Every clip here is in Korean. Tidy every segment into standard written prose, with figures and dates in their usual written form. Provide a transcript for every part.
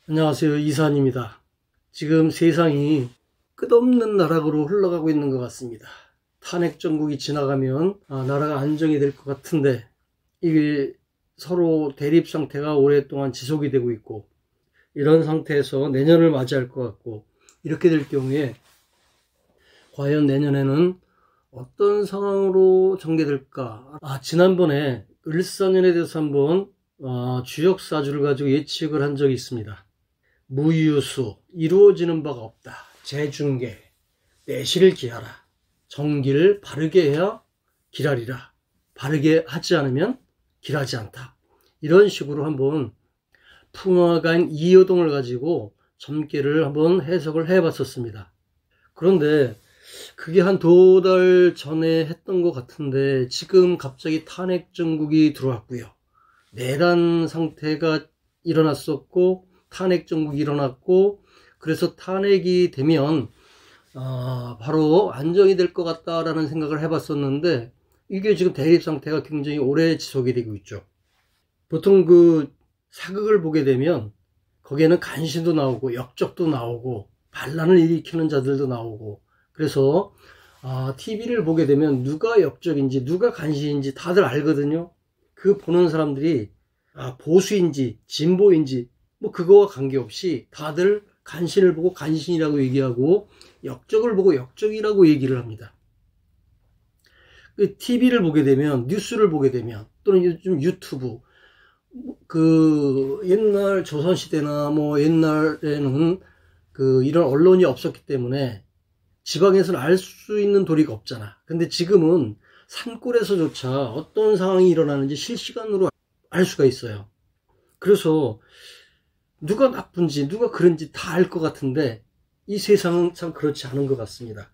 안녕하세요. 이산입니다. 지금 세상이 끝없는 나락으로 흘러가고 있는 것 같습니다. 탄핵 정국이 지나가면 나라가 안정이 될 것 같은데 이게 서로 대립 상태가 오랫동안 지속이 되고 있고, 이런 상태에서 내년을 맞이할 것 같고, 이렇게 될 경우에 과연 내년에는 어떤 상황으로 전개될까? 지난번에 을사년에 대해서 한번 주역사주를 가지고 예측을 한 적이 있습니다. 무유수, 이루어지는 바가 없다. 재중계, 내실을 기하라. 정기를 바르게 해야 길하리라. 바르게 하지 않으면 길하지 않다. 이런 식으로 한번 풍화가인 이효동을 가지고 점괘를 한번 해석을 해봤었습니다. 그런데 그게 한 2달 전에 했던 것 같은데, 지금 갑자기 탄핵 정국이 들어왔고요. 내란 상태가 일어났었고, 탄핵 정국이 일어났고, 그래서 탄핵이 되면 바로 안정이 될 것 같다라는 생각을 해봤었는데, 이게 지금 대립 상태가 굉장히 오래 지속이 되고 있죠. 보통 그 사극을 보게 되면 거기에는 간신도 나오고 역적도 나오고 반란을 일으키는 자들도 나오고, 그래서 TV를 보게 되면 누가 역적인지 누가 간신인지 다들 알거든요. 그 보는 사람들이 보수인지 진보인지 뭐 그거와 관계없이 다들 간신을 보고 간신이라고 얘기하고 역적을 보고 역적이라고 얘기를 합니다. TV를 보게 되면, 뉴스를 보게 되면, 또는 요즘 유튜브, 그 옛날 조선시대나 뭐 옛날에는 이런 언론이 없었기 때문에 지방에서는 알 수 있는 도리가 없잖아. 근데 지금은 산골에서조차 어떤 상황이 일어나는지 실시간으로 알 수가 있어요. 그래서 누가 나쁜지 누가 그런지 다 알 것 같은데 이 세상은 참 그렇지 않은 것 같습니다.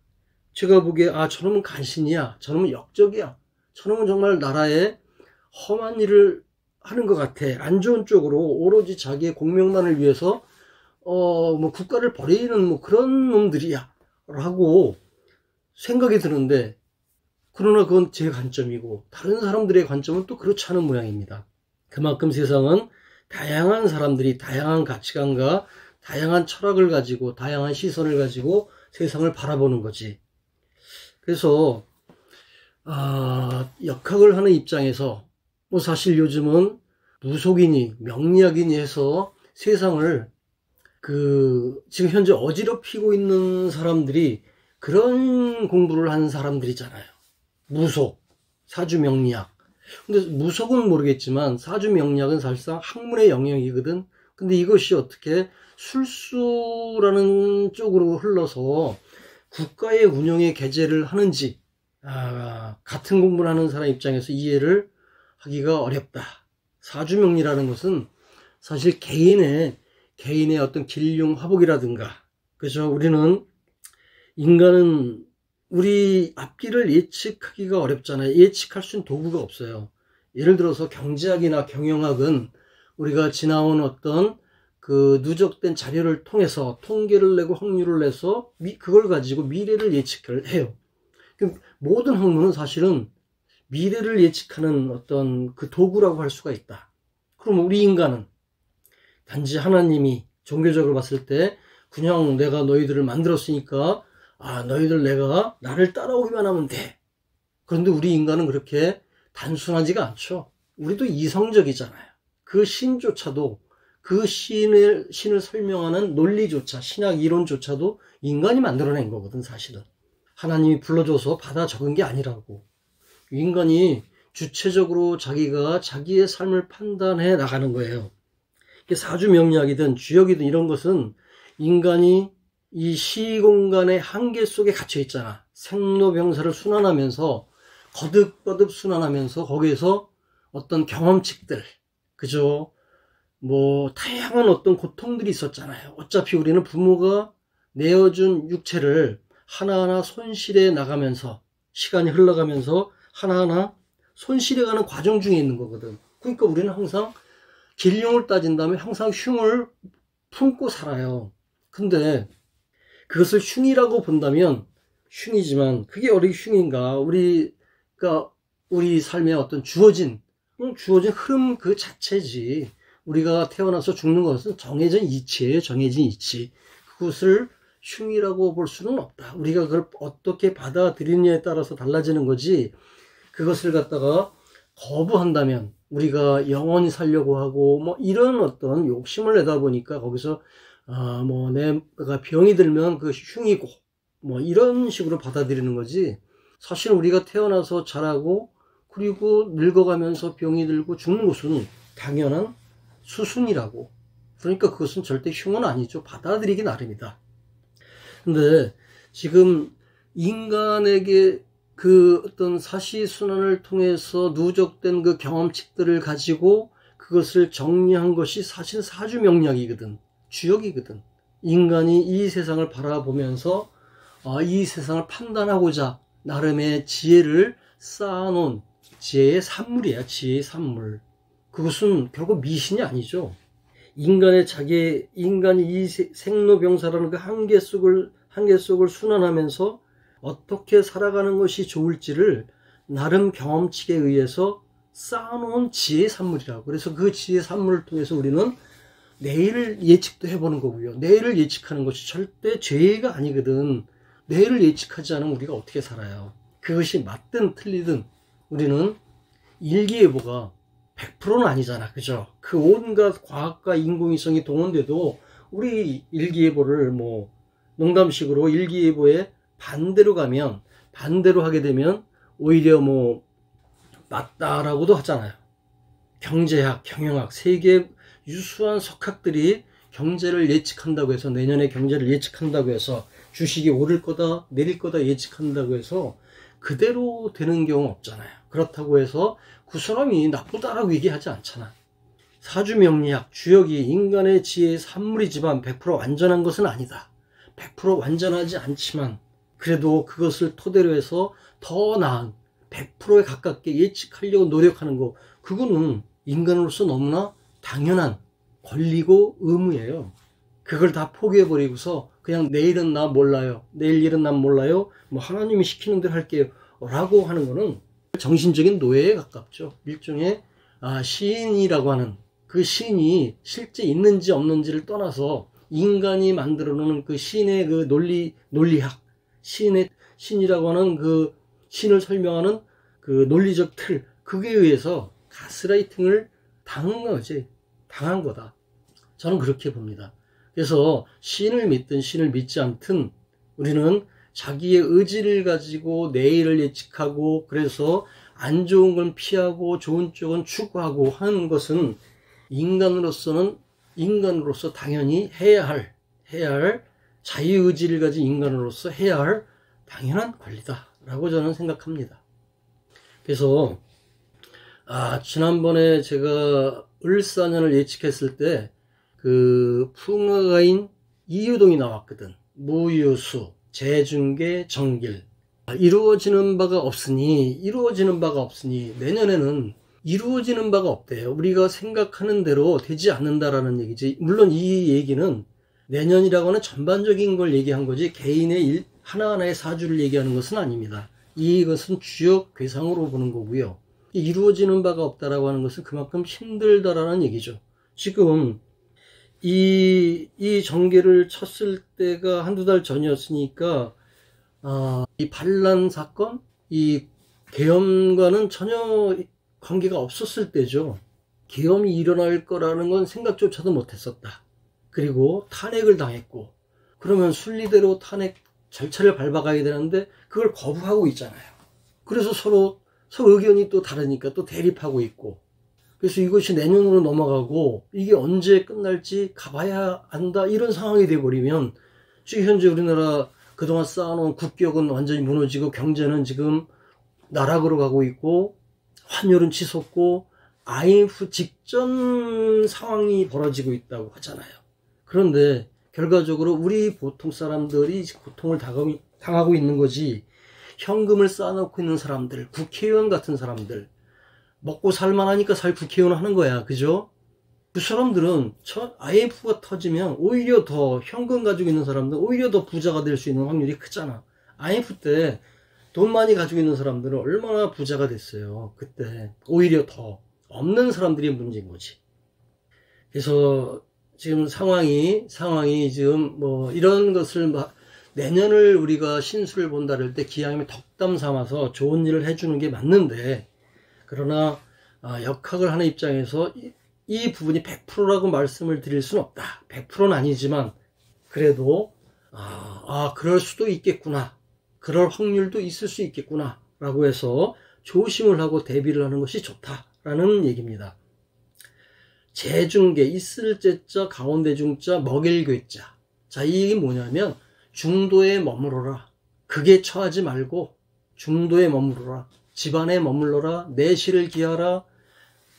제가 보기에 저놈은 간신이야, 저놈은 역적이야, 저놈은 정말 나라에 험한 일을 하는 것 같아, 안 좋은 쪽으로 오로지 자기의 공명만을 위해서 뭐 국가를 버리는 뭐 그런 놈들이야 라고 생각이 드는데, 그러나 그건 제 관점이고 다른 사람들의 관점은 또 그렇지 않은 모양입니다. 그만큼 세상은 다양한 사람들이 다양한 가치관과 다양한 철학을 가지고 다양한 시선을 가지고 세상을 바라보는 거지. 그래서 역학을 하는 입장에서 뭐 사실 요즘은 무속이니 명리학이니 해서 세상을 지금 현재 어지럽히고 있는 사람들이 그런 공부를 하는 사람들이잖아요. 무속, 사주명리학. 근데 무속은 모르겠지만 사주명리학은 사실상 학문의 영역이거든. 근데 이것이 어떻게 술수라는 쪽으로 흘러서 국가의 운영에 개재를 하는지 같은 공부를 하는 사람 입장에서 이해를 하기가 어렵다. 사주명리라는 것은 사실 개인의 어떤 길흉화복이라든가, 그죠? 인간은 우리 앞길을 예측하기가 어렵잖아요. 예측할 수 있는 도구가 없어요. 예를 들어서 경제학이나 경영학은 우리가 지나온 어떤 누적된 자료를 통해서 통계를 내고 확률을 내서 그걸 가지고 미래를 예측을 해요. 모든 학문은 사실은 미래를 예측하는 어떤 그 도구라고 할 수가 있다. 그럼 우리 인간은 단지 하나님이 종교적으로 봤을 때 그냥 내가 너희들을 만들었으니까 너희들 나를 따라오기만 하면 돼. 그런데 우리 인간은 그렇게 단순하지가 않죠. 우리도 이성적이잖아요. 그 신조차도, 그 신을 설명하는 논리조차, 신학 이론조차도 인간이 만들어낸 거거든, 사실은. 하나님이 불러줘서 받아 적은 게 아니라고. 인간이 주체적으로 자기가 자기의 삶을 판단해 나가는 거예요. 사주명리학이든 주역이든 이런 것은 인간이 이 시공간의 한계 속에 갇혀 있잖아. 생로병사를 순환하면서 거듭거듭 순환하면서 거기에서 어떤 경험칙들, 그죠? 뭐 다양한 어떤 고통들이 있었잖아요. 어차피 우리는 부모가 내어준 육체를 하나하나 손실해 나가면서, 시간이 흘러가면서 하나하나 손실해가는 과정 중에 있는 거거든. 그러니까 우리는 항상 길흉을 따진다면 항상 흉을 품고 살아요. 근데 그것을 흉이라고 본다면 흉이지만 그게 어디 흉인가? 우리 삶에 어떤 주어진 흐름 그 자체지. 우리가 태어나서 죽는 것은 정해진 이치예요. 정해진 이치. 그것을 흉이라고 볼 수는 없다. 우리가 그걸 어떻게 받아들이느냐에 따라서 달라지는 거지, 그것을 갖다가 거부한다면 우리가 영원히 살려고 하고 뭐 이런 어떤 욕심을 내다 보니까 거기서 뭐 내가 병이 들면 그 흉이고 뭐 이런 식으로 받아들이는 거지, 사실 우리가 태어나서 자라고 그리고 늙어가면서 병이 들고 죽는 것은 당연한 수순이라고. 그러니까 그것은 절대 흉은 아니죠. 받아들이기 나름이다. 근데 지금 인간에게 그 어떤 사시순환을 통해서 누적된 그 경험칙들을 가지고 그것을 정리한 것이 사실 사주명리학이거든. 주역이거든. 인간이 이 세상을 바라보면서 이 세상을 판단하고자 나름의 지혜를 쌓아놓은 지혜의 산물이야. 지혜의 산물. 그것은 결국 미신이 아니죠. 인간이 이 생로병사라는 그 한계 속을 순환하면서 어떻게 살아가는 것이 좋을지를 나름 경험칙에 의해서 쌓아놓은 지혜의 산물이라고. 그래서 그 지혜의 산물을 통해서 우리는 내일을 예측도 해보는 거고요. 내일을 예측하는 것이 절대 죄가 아니거든. 내일을 예측하지 않으면 우리가 어떻게 살아요. 그것이 맞든 틀리든 우리는 일기예보가 100%는 아니잖아. 그죠? 그 온갖 과학과 인공위성이 동원돼도 우리 일기예보를 뭐 농담식으로 일기예보에 반대로 가면, 반대로 하게 되면 오히려 뭐 맞다라고도 하잖아요. 경제학, 경영학, 세계 유수한 석학들이 경제를 예측한다고 해서, 내년에 경제를 예측한다고 해서, 주식이 오를 거다 내릴 거다 예측한다고 해서 그대로 되는 경우 없잖아요. 그렇다고 해서 그 사람이 나쁘다라고 얘기하지 않잖아. 사주명리학, 주역이 인간의 지혜의 산물이지만 100% 완전한 것은 아니다. 100% 완전하지 않지만 그래도 그것을 토대로 해서 더 나은 100%에 가깝게 예측하려고 노력하는 거, 그거는 인간으로서 너무나 당연한 권리고 의무예요. 그걸 다 포기해버리고서 그냥 내일은 나 몰라요, 내일 일은 난 몰라요, 뭐 하나님이 시키는 대로 할게요 라고 하는 거는 정신적인 노예에 가깝죠. 일종의 시인이라고 하는 그 시인이 실제 있는지 없는지를 떠나서 인간이 만들어 놓은 그 시인의 그 논리학, 신이라고 하는 그 신을 설명하는 그 논리적 틀, 그게 의해서 가스라이팅을 당한 거다. 저는 그렇게 봅니다. 그래서 신을 믿든 신을 믿지 않든 우리는 자기의 의지를 가지고 내일을 예측하고, 그래서 안 좋은 건 피하고 좋은 쪽은 추구하고 하는 것은 인간으로서 당연히 해야 할 자유의지를 가진 인간으로서 해야 할 당연한 권리다라고 저는 생각합니다. 그래서 지난번에 제가 을사년을 예측했을 때 그 풍화가인 이유동이 나왔거든. 무유수, 재중계, 정길. 이루어지는 바가 없으니 내년에는 이루어지는 바가 없대요. 우리가 생각하는 대로 되지 않는다라는 얘기지. 물론 이 얘기는 내년이라고 하는 전반적인 걸 얘기한 거지 개인의 하나하나의 사주를 얘기하는 것은 아닙니다. 이것은 주역 괴상으로 보는 거고요. 이루어지는 바가 없다라고 하는 것은 그만큼 힘들다라는 얘기죠. 지금 이 정계를 쳤을 때가 한두 달 전이었으니까 이 반란 사건, 이 계엄과는 전혀 관계가 없었을 때죠. 계엄이 일어날 거라는 건 생각조차도 못했었다. 그리고 탄핵을 당했고, 그러면 순리대로 탄핵 절차를 밟아가야 되는데 그걸 거부하고 있잖아요. 그래서 서로 의견이 또 다르니까 또 대립하고 있고, 그래서 이것이 내년으로 넘어가고 이게 언제 끝날지 가봐야 한다, 이런 상황이 돼버리면 지금 현재 우리나라 그동안 쌓아놓은 국격은 완전히 무너지고 경제는 지금 나락으로 가고 있고 환율은 치솟고 IMF 직전 상황이 벌어지고 있다고 하잖아요. 그런데 결과적으로 우리 보통 사람들이 고통을 당하고 있는 거지, 현금을 쌓아놓고 있는 사람들, 국회의원 같은 사람들, 먹고 살만하니까 국회의원 하는 거야. 그죠? 그 사람들은 IMF가 터지면 오히려 더 현금 가지고 있는 사람들 오히려 더 부자가 될 수 있는 확률이 크잖아. IMF 때 돈 많이 가지고 있는 사람들은 얼마나 부자가 됐어요. 그때 오히려 더 없는 사람들이 문제인 거지. 그래서 지금 상황이 지금 뭐 이런 것을 내년을 우리가 신수를 본다 할 때 기왕이면 덕담 삼아서 좋은 일을 해주는 게 맞는데, 그러나 역학을 하는 입장에서 이 부분이 100%라고 말씀을 드릴 수는 없다. 100%는 아니지만 그래도 그럴 수도 있겠구나, 그럴 확률도 있을 수 있겠구나 라고 해서 조심을 하고 대비를 하는 것이 좋다라는 얘기입니다. 재중계, 있을 제자, 가운데 중자, 먹일 괴자. 자, 이 얘기 뭐냐면 중도에 머무러라. 극에 처하지 말고 중도에 머무러라. 집안에 머물러라. 내실을 기하라.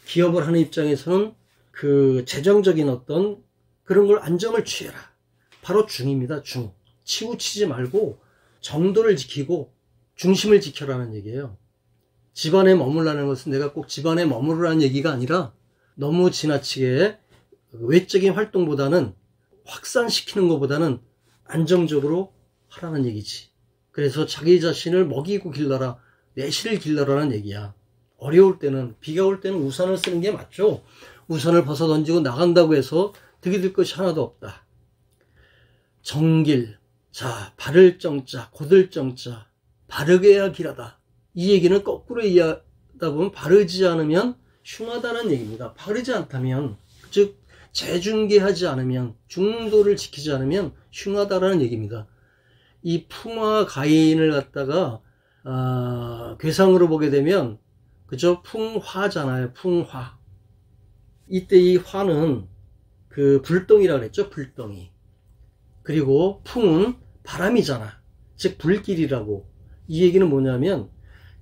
기업을 하는 입장에서는 그 재정적인 어떤 그런 걸 안정을 취해라. 바로 중입니다. 중. 치우치지 말고 정도를 지키고 중심을 지켜라는 얘기예요. 집안에 머물라는 것은 내가 꼭 집안에 머무르라는 얘기가 아니라 너무 지나치게 외적인 활동보다는 확산시키는 것보다는 안정적으로 하라는 얘기지. 그래서 자기 자신을 먹이고 길러라, 내실을 길러라는 얘기야. 어려울 때는, 비가 올 때는 우산을 쓰는 게 맞죠. 우산을 벗어 던지고 나간다고 해서 득이 될 것이 하나도 없다. 정길, 자, 바를 정자, 곧을 정자, 바르게 해야 길하다. 이 얘기는 거꾸로 이해하다 보면 바르지 않으면 흉하다는 얘기입니다. 바르지 않다면, 즉 재중계하지 않으면, 중도를 지키지 않으면 흉하다라는 얘기입니다. 이 풍화 가인을 갖다가 괴상으로 보게 되면 그죠? 풍화잖아요. 풍화. 이때 이 화는 그 불덩이라 그랬죠. 불덩이. 그리고 풍은 바람이잖아. 즉 불길이라고. 이 얘기는 뭐냐면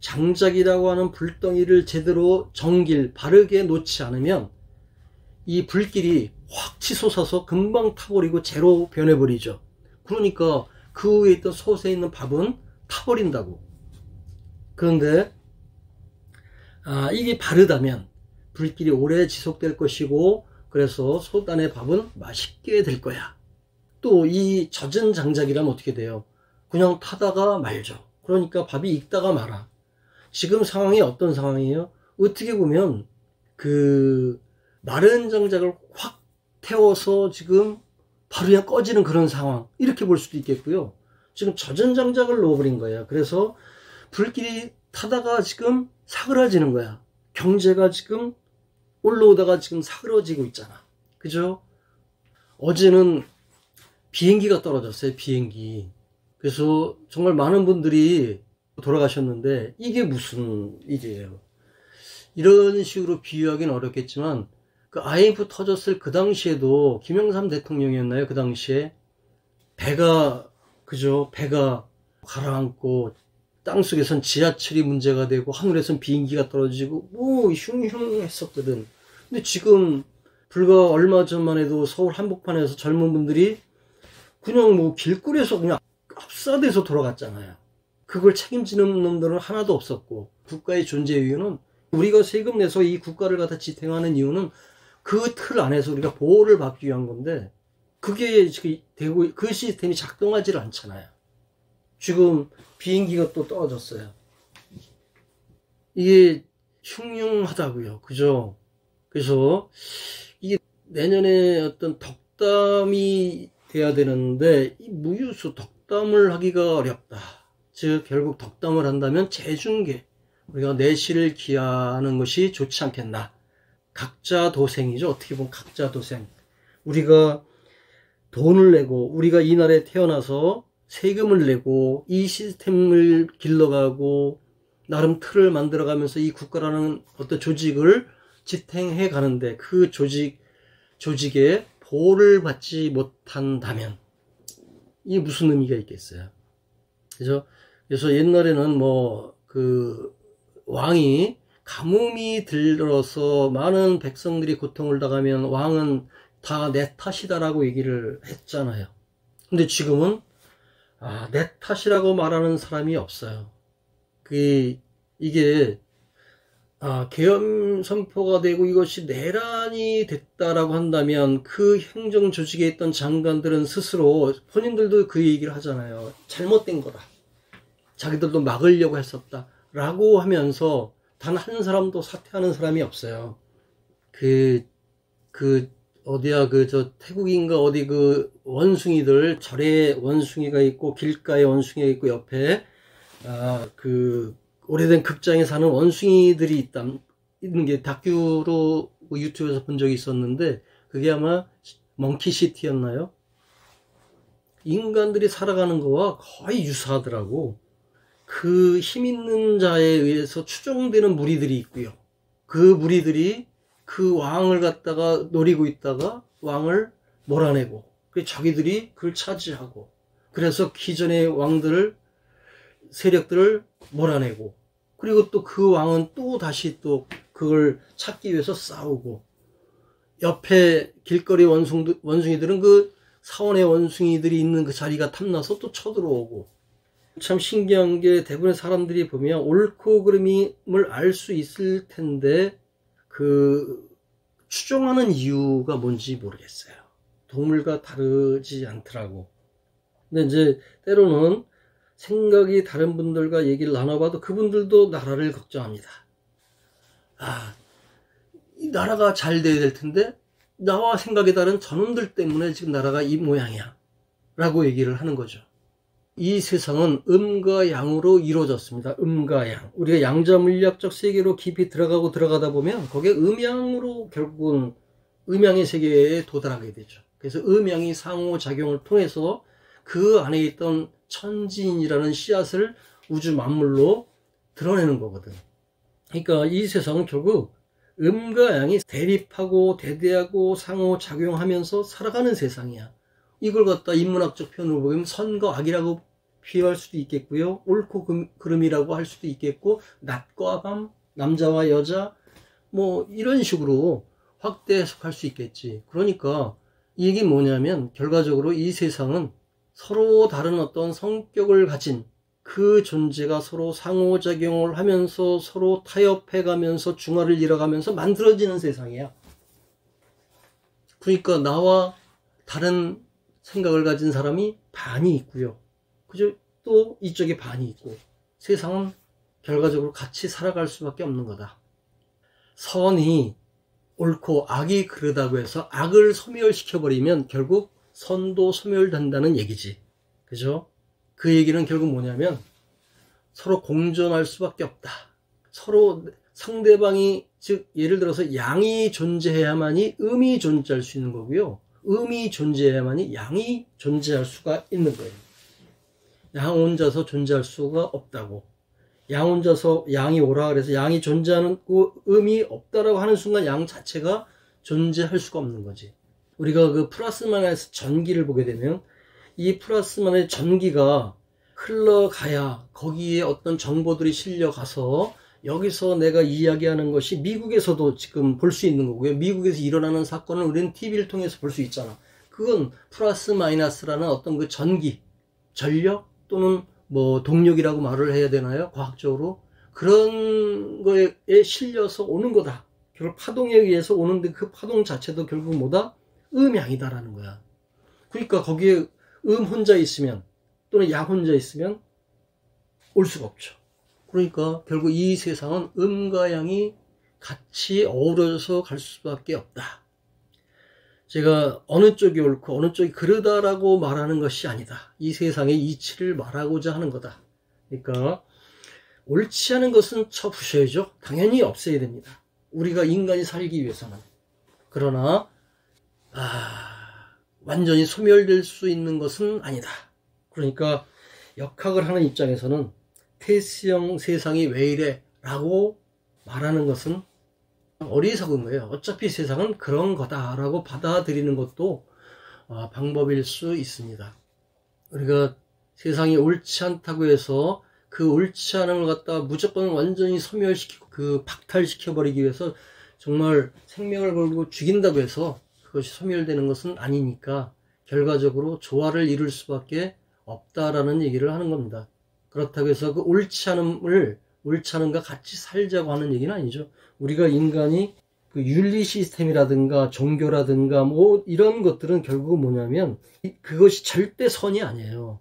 장작이라고 하는 불덩이를 제대로 정길, 바르게 놓지 않으면 이 불길이 확 치솟아서 금방 타버리고 재로 변해버리죠. 그러니까 그 위에 있던 솥에 있는 밥은 타버린다고. 그런데 이게 바르다면 불길이 오래 지속될 것이고, 그래서 솥 안의 밥은 맛있게 될 거야. 또 이 젖은 장작이라면 어떻게 돼요? 그냥 타다가 말죠. 그러니까 밥이 익다가 말아. 지금 상황이 어떤 상황이에요? 어떻게 보면 그 마른 장작을 확 태워서 지금 바로 그냥 꺼지는 그런 상황, 이렇게 볼 수도 있겠고요. 지금 젖은 장작을 넣어버린 거예요. 그래서 불길이 타다가 지금 사그라지는 거야. 경제가 지금 올라오다가 지금 사그러지고 있잖아. 그죠? 어제는 비행기가 떨어졌어요. 비행기. 그래서 정말 많은 분들이 돌아가셨는데 이게 무슨 일이에요? 이런 식으로 비유하기는 어렵겠지만 그 IMF 터졌을 그 당시에도 김영삼 대통령이었나요? 그 당시에 배가 그죠? 배가 가라앉고 땅속에선 지하철이 문제가 되고 하늘에선 비행기가 떨어지고 뭐 흉흉했었거든. 근데 지금 불과 얼마 전만 해도 서울 한복판에서 젊은 분들이 그냥 뭐 길거리에서 그냥 압사돼서 돌아갔잖아요. 그걸 책임지는 놈들은 하나도 없었고, 국가의 존재 이유는 우리가 세금 내서 이 국가를 갖다 지탱하는 이유는 그 틀 안에서 우리가 보호를 받기 위한 건데 그게 되고 그 시스템이 작동하지를 않잖아요. 지금 비행기가 또 떨어졌어요. 이게 흉흉하다고요. 그죠? 그래서 이게 내년에 어떤 덕담이 돼야 되는데 이 무유수 덕담을 하기가 어렵다. 즉 결국 덕담을 한다면 재중계, 우리가 내실을 기하는 것이 좋지 않겠나. 각자 도생이죠. 어떻게 보면 각자 도생. 우리가 돈을 내고 우리가 이 나라에 태어나서 세금을 내고 이 시스템을 길러가고 나름 틀을 만들어가면서 이 국가라는 어떤 조직을 지탱해 가는데 그 조직에 보호를 받지 못한다면 이게 무슨 의미가 있겠어요? 그래서 옛날에는 뭐 그 왕이 가뭄이 들어서 많은 백성들이 고통을 당하면 왕은 다 내 탓이다라고 얘기를 했잖아요. 근데 지금은 내 탓이라고 말하는 사람이 없어요. 이게 계엄 선포가 되고 이것이 내란이 됐다라고 한다면 그 행정 조직에 있던 장관들은 스스로 본인들도 그 얘기를 하잖아요. 잘못된 거다. 자기들도 막으려고 했었다. 라고 하면서 단 한 사람도 사퇴하는 사람이 없어요. 어디야 태국인가 어디 원숭이들 절에 원숭이가 있고 길가에 원숭이가 있고 옆에 오래된 극장에 사는 원숭이들이 있는 게 다큐로 유튜브에서 본 적이 있었는데, 그게 아마 멍키시티였나요? 인간들이 살아가는 거와 거의 유사하더라고. 그 힘 있는 자에 의해서 추종되는 무리들이 있고요. 그 무리들이 그 왕을 갖다가 노리고 있다가 왕을 몰아내고, 자기들이 그걸 차지하고, 그래서 기존의 세력들을 몰아내고, 그리고 또 그 왕은 또 다시 또 그걸 찾기 위해서 싸우고, 옆에 길거리 원숭이들은 그 사원의 원숭이들이 있는 그 자리가 탐나서 또 쳐들어오고. 참 신기한 게, 대부분의 사람들이 보면 옳고 그름을 알 수 있을 텐데 추종하는 이유가 뭔지 모르겠어요. 동물과 다르지 않더라고. 근데 이제 때로는 생각이 다른 분들과 얘기를 나눠봐도 그분들도 나라를 걱정합니다. 이 나라가 잘 돼야 될 텐데 나와 생각이 다른 저놈들 때문에 지금 나라가 이 모양이야 라고 얘기를 하는 거죠. 이 세상은 음과 양으로 이루어졌습니다. 음과 양. 우리가 양자물리학적 세계로 깊이 들어가다 보면 거기에 음양으로 결국은 음양의 세계에 도달하게 되죠. 그래서 음양이 상호작용을 통해서 그 안에 있던 천지인이라는 씨앗을 우주 만물로 드러내는 거거든. 그러니까 이 세상은 결국 음과 양이 대립하고 대대하고 상호작용하면서 살아가는 세상이야. 이걸 갖다 인문학적 표현으로 보면 선과 악이라고 비유할 수도 있겠고요. 옳고 그름이라고 할 수도 있겠고, 낮과 밤, 남자와 여자, 이런 식으로 확대 해석할 수 있겠지. 그러니까 이 얘기는 뭐냐면, 결과적으로 이 세상은 서로 다른 어떤 성격을 가진 그 존재가 서로 상호작용을 하면서 서로 타협해가면서 중화를 이뤄가면서 만들어지는 세상이야. 그러니까 나와 다른 생각을 가진 사람이 반이 있고요. 그죠? 또 이쪽에 반이 있고, 세상은 결과적으로 같이 살아갈 수밖에 없는 거다. 선이 옳고 악이 그르다고 해서 악을 소멸시켜버리면 결국 선도 소멸된다는 얘기지. 그죠? 그 얘기는 결국 뭐냐면 서로 공존할 수밖에 없다. 서로 상대방이, 즉 예를 들어서 양이 존재해야만이 음이 존재할 수 있는 거고요. 음이 존재해야만이 양이 존재할 수가 있는 거예요. 양 혼자서 존재할 수가 없다고. 양 혼자서 양이 오라 그래서 양이 존재하고 음이 없다라고 하는 순간 양 자체가 존재할 수가 없는 거지. 우리가 그 플라스마에서 전기를 보게 되면 이 플라스마의 전기가 흘러가야 거기에 어떤 정보들이 실려가서 여기서 내가 이야기하는 것이 미국에서도 지금 볼 수 있는 거고요. 미국에서 일어나는 사건을 우리는 TV를 통해서 볼 수 있잖아. 그건 플러스 마이너스라는 어떤 그 전기, 전력 또는 동력이라고 말을 해야 되나요? 과학적으로. 그런 거에 실려서 오는 거다. 결국 파동에 의해서 오는데 그 파동 자체도 결국 뭐다? 음양이다라는 거야. 그러니까 거기에 음 혼자 있으면 또는 양 혼자 있으면 올 수가 없죠. 그러니까 결국 이 세상은 음과 양이 같이 어우러져서 갈 수밖에 없다. 제가 어느 쪽이 옳고 어느 쪽이 그르다라고 말하는 것이 아니다. 이 세상의 이치를 말하고자 하는 거다. 그러니까 옳지 않은 것은 쳐부셔야죠. 당연히 없애야 됩니다. 우리가 인간이 살기 위해서는. 그러나 완전히 소멸될 수 있는 것은 아니다. 그러니까 역학을 하는 입장에서는 테스형 세상이 왜 이래? 라고 말하는 것은 어리석은 거예요. 어차피 세상은 그런 거다라고 받아들이는 것도 방법일 수 있습니다. 우리가 세상이 옳지 않다고 해서 그 옳지 않은 걸 갖다가 무조건 완전히 소멸시키고 박탈시켜버리기 위해서 정말 생명을 걸고 죽인다고 해서 그것이 소멸되는 것은 아니니까 결과적으로 조화를 이룰 수밖에 없다라는 얘기를 하는 겁니다. 그렇다고 해서 그 옳지 않음과 같이 살자고 하는 얘기는 아니죠. 우리가 인간이 그 윤리 시스템이라든가 종교라든가 이런 것들은 결국은 뭐냐면 그것이 절대 선이 아니에요.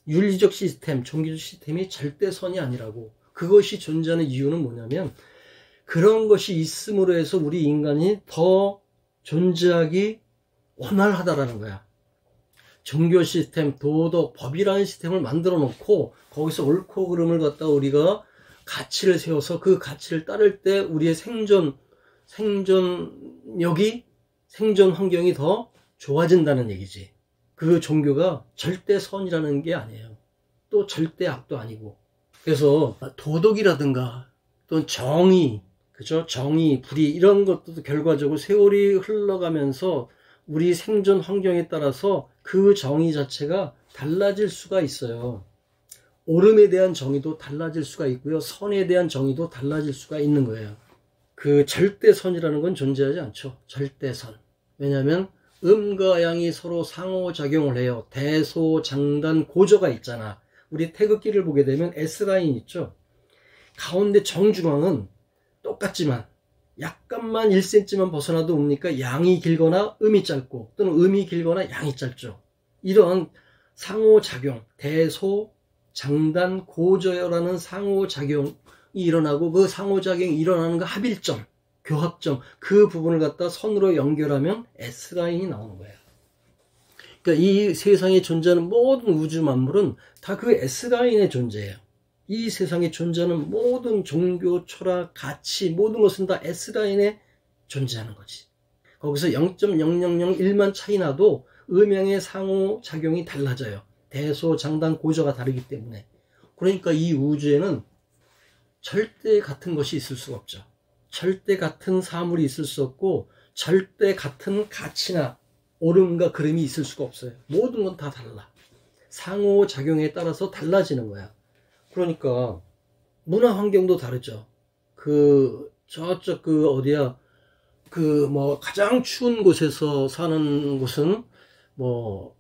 윤리적 시스템, 종교적 시스템이 절대 선이 아니라고. 그것이 존재하는 이유는 뭐냐면 그런 것이 있음으로 해서 우리 인간이 더 존재하기 원활하다라는 거야. 종교 시스템, 도덕, 법이라는 시스템을 만들어 놓고 거기서 옳고 그름을 갖다가 우리가 가치를 세워서 그 가치를 따를 때 우리의 생존력이, 생존 환경이 더 좋아진다는 얘기지. 그 종교가 절대 선이라는 게 아니에요. 또 절대 악도 아니고. 그래서 도덕이라든가 또 정의, 그죠? 정의, 불의 이런 것도 결과적으로 세월이 흘러가면서 우리 생존 환경에 따라서 그 정의 자체가 달라질 수가 있어요. 옳음에 대한 정의도 달라질 수가 있고요. 선에 대한 정의도 달라질 수가 있는 거예요. 그 절대선이라는 건 존재하지 않죠. 절대선. 왜냐하면 음과 양이 서로 상호작용을 해요. 대소장단 고저가 있잖아. 우리 태극기를 보게 되면 S라인 있죠. 가운데 정중앙은 똑같지만 약간만 1cm만 벗어나도 뭡니까? 양이 길거나 음이 짧고 또는 음이 길거나 양이 짧죠. 이런 상호작용, 대소장단 고저라는 상호작용이 일어나고 그 상호작용이 일어나는 그 합일점, 교합점, 그 부분을 갖다 선으로 연결하면 S라인이 나오는 거예요. 그러니까 이 세상에 존재하는 모든 우주 만물은 다 그 S라인의 존재예요. 이 세상에 존재하는 모든 종교, 철학, 가치, 모든 것은 다 S라인에 존재하는 거지. 거기서 0.0001만 차이 나도 음양의 상호작용이 달라져요. 대소, 장단, 고저가 다르기 때문에. 그러니까 이 우주에는 절대 같은 것이 있을 수가 없죠. 절대 같은 사물이 있을 수 없고 절대 같은 가치나 옳음과 그름이 있을 수가 없어요. 모든 건 다 달라. 상호작용에 따라서 달라지는 거야. 그러니까 문화 환경도 다르죠. 저쪽 어디야, 가장 추운 곳에서 사는 곳은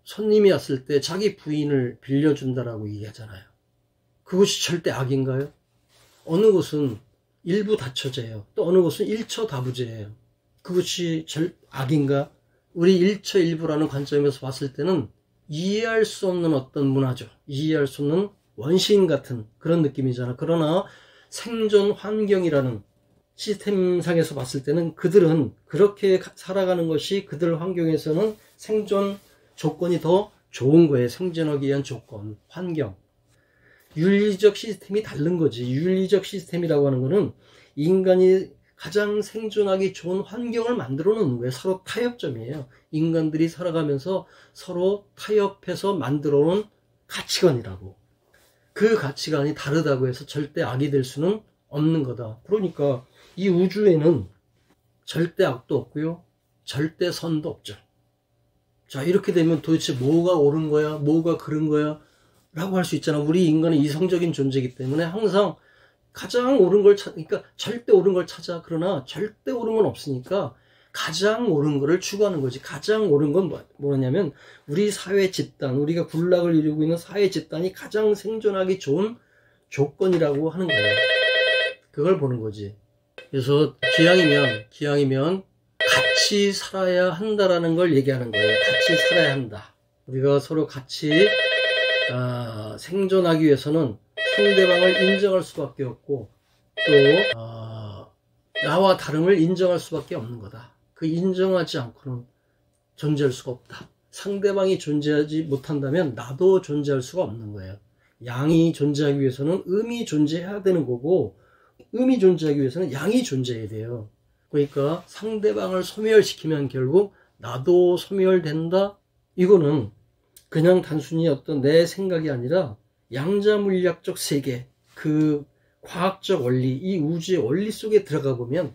손님이 왔을 때 자기 부인을 빌려준다라고 얘기하잖아요. 그것이 절대 악인가요? 어느 곳은 일부 다처제예요. 또 어느 곳은 일처다부제예요. 그것이 악인가? 우리 일처일부라는 관점에서 봤을 때는 이해할 수 없는 어떤 문화죠. 이해할 수 없는 원시인 같은 그런 느낌이잖아. 그러나 생존 환경이라는 시스템상에서 봤을 때는 그들은 그렇게 살아가는 것이 그들 환경에서는 생존 조건이 더 좋은 거예요. 생존하기 위한 조건, 환경. 윤리적 시스템이 다른 거지. 윤리적 시스템이라고 하는 거는 인간이 가장 생존하기 좋은 환경을 만들어 놓는 거예요. 서로 타협점이에요. 인간들이 살아가면서 서로 타협해서 만들어 놓은 가치관이라고. 그 가치관이 다르다고 해서 절대 악이 될 수는 없는 거다. 그러니까 이 우주에는 절대 악도 없고요. 절대 선도 없죠. 자, 이렇게 되면 도대체 뭐가 옳은 거야? 뭐가 그른 거야? 라고 할 수 있잖아. 우리 인간은 이성적인 존재이기 때문에 항상 가장 옳은 걸 그러니까 절대 옳은 걸 찾아. 그러나 절대 옳은 건 없으니까 가장 옳은 거를 추구하는 거지. 가장 옳은 건 뭐냐면 우리 사회 집단, 우리가 군락을 이루고 있는 사회 집단이 가장 생존하기 좋은 조건이라고 하는 거예요. 그걸 보는 거지. 그래서 기왕이면 같이 살아야 한다라는 걸 얘기하는 거예요. 같이 살아야 한다. 우리가 서로 같이 생존하기 위해서는 상대방을 인정할 수밖에 없고 또 나와 다름을 인정할 수밖에 없는 거다. 그 인정하지 않고는 존재할 수가 없다. 상대방이 존재하지 못한다면 나도 존재할 수가 없는 거예요. 양이 존재하기 위해서는 음이 존재해야 되는 거고 음이 존재하기 위해서는 양이 존재해야 돼요. 그러니까 상대방을 소멸시키면 결국 나도 소멸된다. 이거는 그냥 단순히 어떤 내 생각이 아니라 양자물리학적 세계, 그 과학적 원리, 이 우주의 원리 속에 들어가 보면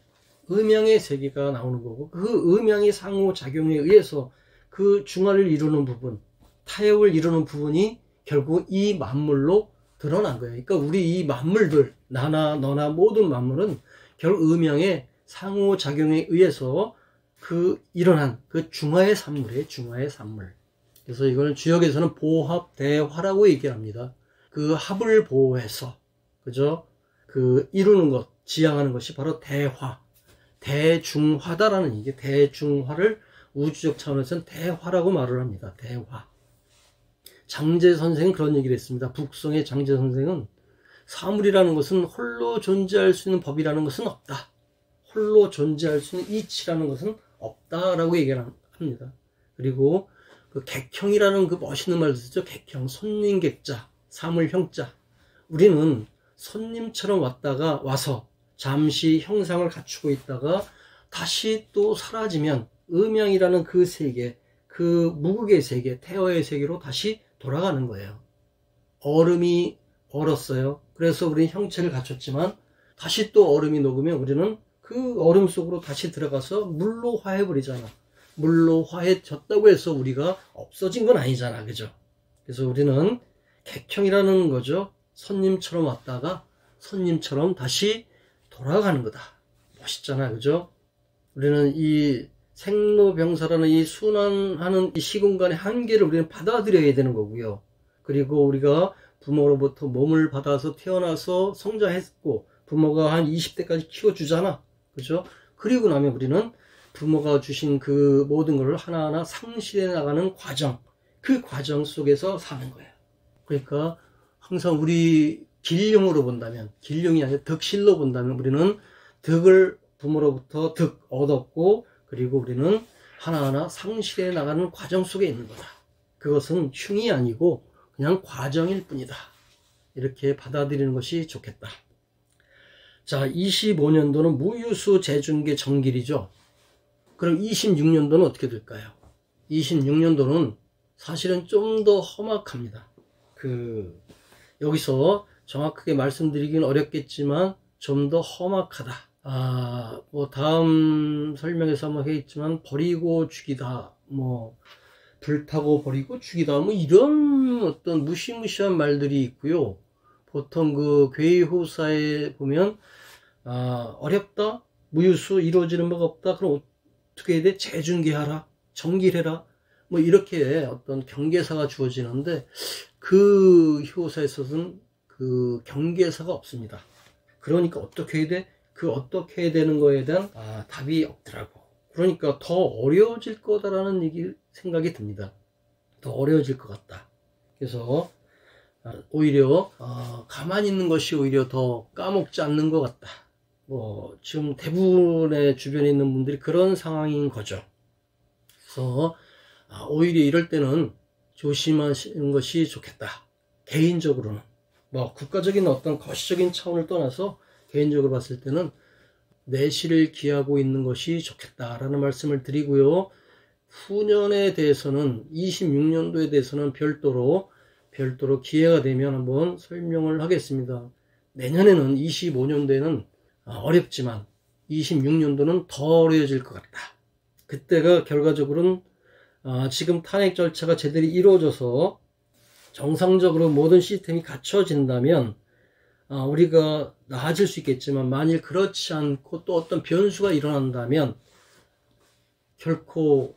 음양의 세계가 나오는 거고 그 음양의 상호작용에 의해서 그 중화를 이루는 부분, 타협을 이루는 부분이 결국 이 만물로 드러난 거예요. 그러니까 우리 이 만물들, 나나 너나 모든 만물은 결국 음양의 상호작용에 의해서 일어난 그 중화의 산물이에요. 중화의 산물. 그래서 이거는 주역에서는 보합대화라고 얘기합니다. 그 합을 보호해서, 그죠? 이루는 것, 지향하는 것이 바로 대화. 대중화다라는 이게 대중화를 우주적 차원에서는 대화라고 말을 합니다. 대화. 장제 선생은 그런 얘기를 했습니다. 북성의 장제 선생은 사물이라는 것은 홀로 존재할 수 있는 법이라는 것은 없다. 홀로 존재할 수 있는 이치라는 것은 없다라고 얘기를 합니다. 그리고 그 객형이라는 그 멋있는 말도 쓰죠. 객형, 손님 객자, 사물형자. 우리는 손님처럼 와서 잠시 형상을 갖추고 있다가 다시 또 사라지면 음양이라는 그 세계, 그 무극의 세계, 태어의 세계로 다시 돌아가는 거예요. 얼음이 얼었어요. 그래서 우리는 형체를 갖췄지만 다시 또 얼음이 녹으면 우리는 그 얼음 속으로 다시 들어가서 물로 화해버리잖아. 물로 화해졌다고 해서 우리가 없어진 건 아니잖아. 그죠? 그래서 우리는 객형이라는 거죠. 손님처럼 왔다가 손님처럼 다시 돌아가는 거다. 멋있잖아. 그죠? 우리는 이 생로병사라는 이 순환하는 이 시공간의 한계를 우리는 받아들여야 되는 거고요. 그리고 우리가 부모로부터 몸을 받아서 태어나서 성장했고 부모가 한 20대까지 키워주잖아. 그죠? 그리고 나면 우리는 부모가 주신 그 모든 것을 하나하나 상실해 나가는 과정, 그 과정 속에서 사는 거예요. 그러니까 항상 우리 길령으로 본다면, 길령이 아니라 덕실로 본다면 우리는 덕을 부모로부터 덕 얻었고, 그리고 우리는 하나하나 상실해 나가는 과정 속에 있는 거다. 그것은 흉이 아니고 그냥 과정일 뿐이다. 이렇게 받아들이는 것이 좋겠다. 자, 25년도는 무유수 재중계 정길이죠. 그럼 26년도는 어떻게 될까요? 26년도는 사실은 좀 더 험악합니다. 여기서 정확하게 말씀드리긴 어렵겠지만 좀 더 험악하다. 뭐 다음 설명에서 한번 했지만 버리고 죽이다, 뭐 불타고 버리고 죽이다, 뭐 이런 어떤 무시무시한 말들이 있고요. 보통 그 괴호사에 보면 어렵다, 무유수, 이루어지는 바가 없다. 그럼 어떻게 해야 돼? 재중계하라, 정길해라, 뭐 이렇게 어떤 경계사가 주어지는데 그 효사에서는 그 경계사가 없습니다. 그러니까 어떻게 해야 돼? 그 어떻게 해야 되는 거에 대한 답이 없더라고. 그러니까 더 어려워질 거다라는 생각이 듭니다. 더 어려워질 것 같다. 그래서 오히려 가만히 있는 것이 오히려 더 까먹지 않는 것 같다. 뭐 지금 대부분의 주변에 있는 분들이 그런 상황인 거죠. 그래서 오히려 이럴 때는 조심하시는 것이 좋겠다. 개인적으로는 뭐 국가적인 어떤 거시적인 차원을 떠나서 개인적으로 봤을 때는 내실을 기하고 있는 것이 좋겠다라는 말씀을 드리고요. 후년에 대해서는 26년도에 대해서는 별도로 기회가 되면 한번 설명을 하겠습니다. 내년에는 25년도에는 어렵지만 26년도는 더 어려워질 것 같다. 그때가 결과적으로는 지금 탄핵 절차가 제대로 이루어져서 정상적으로 모든 시스템이 갖춰진다면 우리가 나아질 수 있겠지만 만일 그렇지 않고 또 어떤 변수가 일어난다면 결코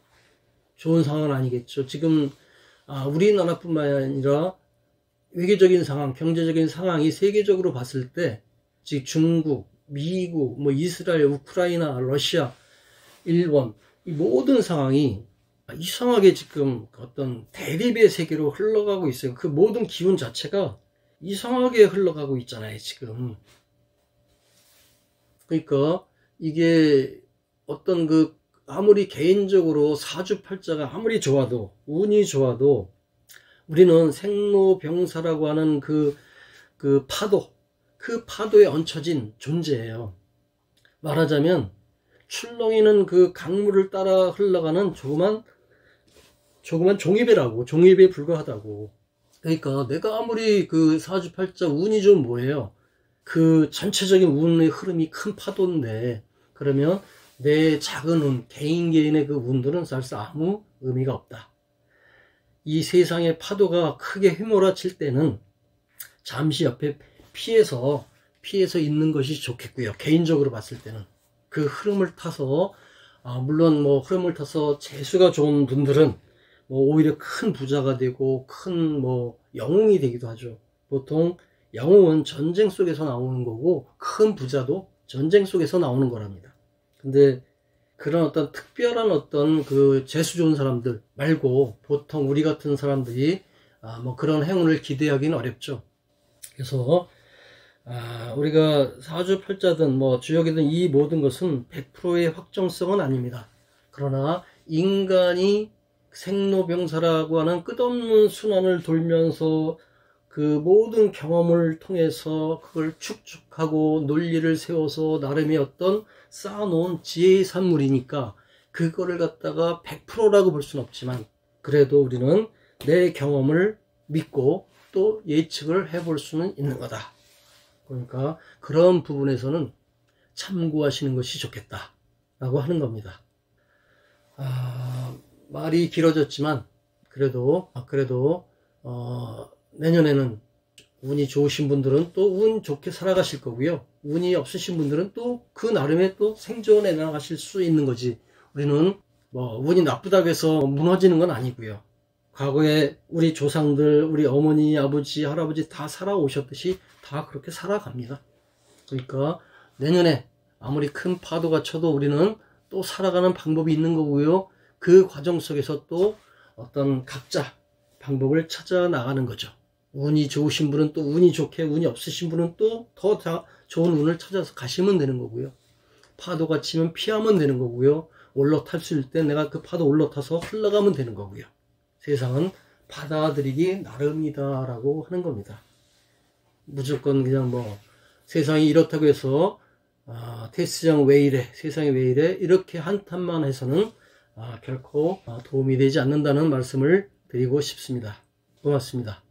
좋은 상황은 아니겠죠. 지금 우리나라뿐만 아니라 외교적인 상황, 경제적인 상황이 세계적으로 봤을 때 즉 중국, 미국, 뭐 이스라엘, 우크라이나, 러시아, 일본 이 모든 상황이 이상하게 지금 어떤 대립의 세계로 흘러가고 있어요. 그 모든 기운 자체가 이상하게 흘러가고 있잖아요, 지금. 그러니까 이게 어떤 아무리 개인적으로 사주팔자가 아무리 좋아도, 운이 좋아도 우리는 생로병사라고 하는 그 파도에 얹혀진 존재예요. 말하자면 출렁이는 그 강물을 따라 흘러가는 조그만 종이배에 불과하다고. 그러니까 내가 아무리 그 사주팔자 운이 좀 뭐예요? 그 전체적인 운의 흐름이 큰 파도인데 그러면 내 작은 운, 개인의 그 운들은 사실상 아무 의미가 없다. 이 세상의 파도가 크게 휘몰아칠 때는 잠시 옆에 피해서 있는 것이 좋겠고요. 개인적으로 봤을 때는 그 흐름을 타서 물론 뭐 흐름을 타서 재수가 좋은 분들은 뭐 오히려 큰 부자가 되고 큰 뭐 영웅이 되기도 하죠. 보통 영웅은 전쟁 속에서 나오는 거고 큰 부자도 전쟁 속에서 나오는 거랍니다. 근데 그런 어떤 특별한 어떤 그 재수 좋은 사람들 말고 보통 우리 같은 사람들이 뭐 그런 행운을 기대하기는 어렵죠. 그래서 우리가 사주팔자든 뭐 주역이든 이 모든 것은 100%의 확정성은 아닙니다. 그러나 인간이 생로병사라고 하는 끝없는 순환을 돌면서 그 모든 경험을 통해서 그걸 축적하고 논리를 세워서 나름의 어떤 쌓아놓은 지혜의 산물이니까 그거를 갖다가 100%라고 볼 수는 없지만 그래도 우리는 내 경험을 믿고 또 예측을 해볼 수는 있는 거다. 그러니까 그런 부분에서는 참고하시는 것이 좋겠다 라고 하는 겁니다. 말이 길어졌지만 그래도 내년에는 운이 좋으신 분들은 또 운 좋게 살아가실 거고요. 운이 없으신 분들은 또 그 나름의 또 생존해 나가실 수 있는 거지. 우리는 뭐 운이 나쁘다고 해서 무너지는 건 아니고요. 과거에 우리 조상들, 우리 어머니, 아버지, 할아버지 다 살아오셨듯이 다 그렇게 살아갑니다. 그러니까 내년에 아무리 큰 파도가 쳐도 우리는 또 살아가는 방법이 있는 거고요. 그 과정 속에서 또 어떤 각자 방법을 찾아 나가는 거죠. 운이 좋으신 분은 또 운이 좋게, 운이 없으신 분은 또 더 좋은 운을 찾아서 가시면 되는 거고요. 파도가 치면 피하면 되는 거고요. 올라탈 때 내가 그 파도 올라타서 흘러가면 되는 거고요. 세상은 받아들이기 나름이다 라고 하는 겁니다. 무조건 그냥 뭐 세상이 이렇다고 해서 테스트장 왜 이래, 세상이 왜 이래 이렇게 한탄만 해서는 결코 도움이 되지 않는다는 말씀을 드리고 싶습니다. 고맙습니다.